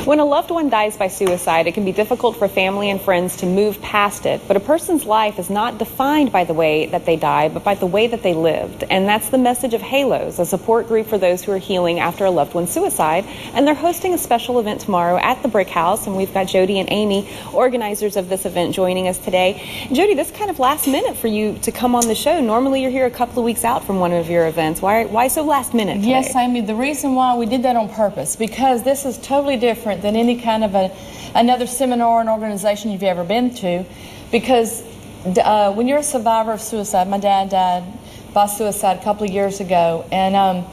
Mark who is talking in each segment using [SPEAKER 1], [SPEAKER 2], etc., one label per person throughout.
[SPEAKER 1] When a loved one dies by suicide, it can be difficult for family and friends to move past it. But a person's life is not defined by the way that they die, but by the way that they lived. And that's the message of Halos, a support group for those who are healing after a loved one's suicide. And they're hosting a special event tomorrow at the Brick House. And we've got Jody and Amy, organizers of this event, joining us today. Jody, this is kind of last minute for you to come on the show. Normally you're here a couple of weeks out from one of your events. Why so last minute today?
[SPEAKER 2] Yes, Amy, the reason why we did that on purpose, because this is totally different than any kind of another seminar and organization you've ever been to. Because when you're a survivor of suicide, my dad died by suicide a couple of years ago, and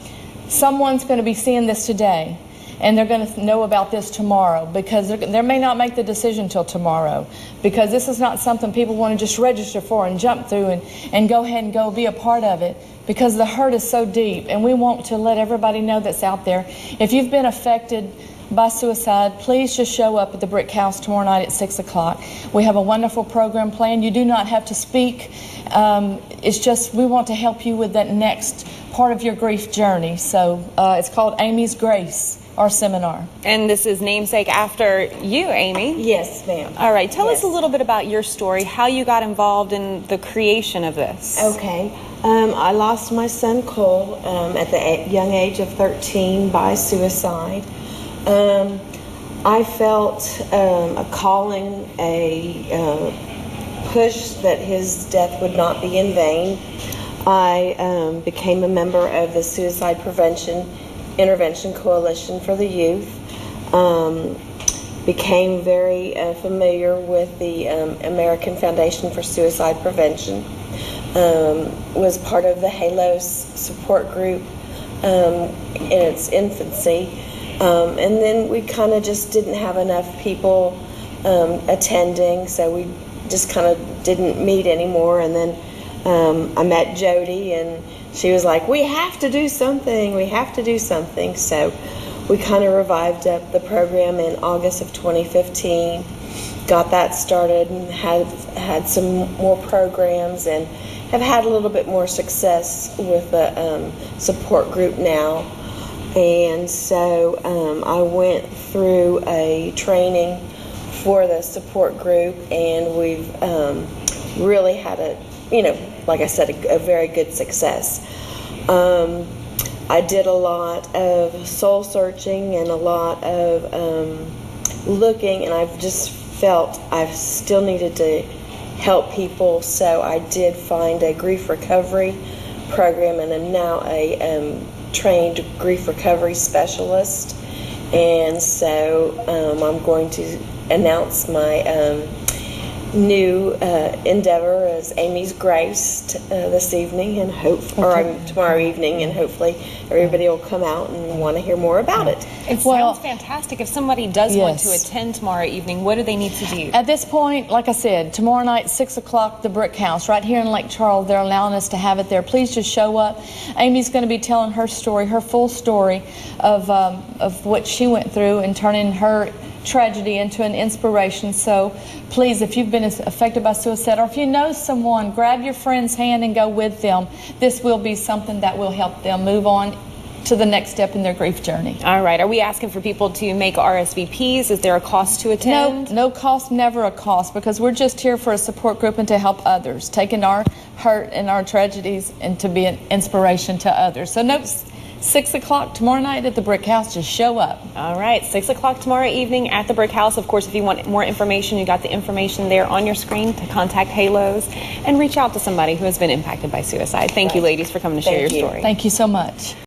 [SPEAKER 2] someone's going to be seeing this today, and they're going to know about this tomorrow, because they may not make the decision till tomorrow, because this is not something people want to just register for and jump through and go ahead and go be a part of it, because the hurt is so deep. And we want to let everybody know that's out there. If you've been affected by suicide, please just show up at the Brick House tomorrow night at 6 o'clock. We have a wonderful program planned. You do not have to speak. It's just we want to help you with that next part of your grief journey. So it's called Amy's Grace, our seminar.
[SPEAKER 1] And this is namesake after you, Amy.
[SPEAKER 3] Yes, ma'am.
[SPEAKER 1] All right, tell us a little bit about your story, how you got involved in the creation of this.
[SPEAKER 3] Okay. I lost my son Cole at the young age of 13 by suicide. I felt a calling, a push that his death would not be in vain. I became a member of the Suicide Prevention Intervention Coalition for the Youth. Became very familiar with the American Foundation for Suicide Prevention. Was part of the Halos support group in its infancy. And then we kind of just didn't have enough people attending, so we just kind of didn't meet anymore. And then I met Jody, and she was like, we have to do something, we have to do something. So we kind of revived up the program in August of 2015, got that started, and had some more programs, and have had a little bit more success with the support group now. And so I went through a training for the support group, and we've really had like I said, a very good success. I did a lot of soul searching and a lot of looking, and I've just felt I still needed to help people, so I did find a grief recovery program, and I'm now a trained grief recovery specialist. And so I'm going to announce my new endeavor as Amy's Grace this evening, and tomorrow evening, and hopefully everybody will come out and want to hear more about it.
[SPEAKER 1] It sounds fantastic. If somebody does want to attend tomorrow evening, what do they need to do?
[SPEAKER 2] At this point, like I said, tomorrow night, 6 o'clock, the Brick House, right here in Lake Charles. They're allowing us to have it there. Please just show up. Amy's going to be telling her story, her full story of what she went through, and turning her tragedy into an inspiration. So please, if you've been affected by suicide, or if you know someone, grab your friend's hand and go with them. This will be something that will help them move on to the next step in their grief journey.
[SPEAKER 1] All right. Are we asking for people to make RSVPs? Is there a cost to attend?
[SPEAKER 2] No cost, never a cost, because we're just here for a support group and to help others, taking our hurt and our tragedies and to be an inspiration to others. So no, 6 o'clock tomorrow night at the Brick House. Just show up.
[SPEAKER 1] All right, 6 o'clock tomorrow evening at the Brick House. Of course, if you want more information, you got the information there on your screen to contact Halos and reach out to somebody who has been impacted by suicide. Thank you, ladies, for coming to share your story.
[SPEAKER 2] Thank you so much.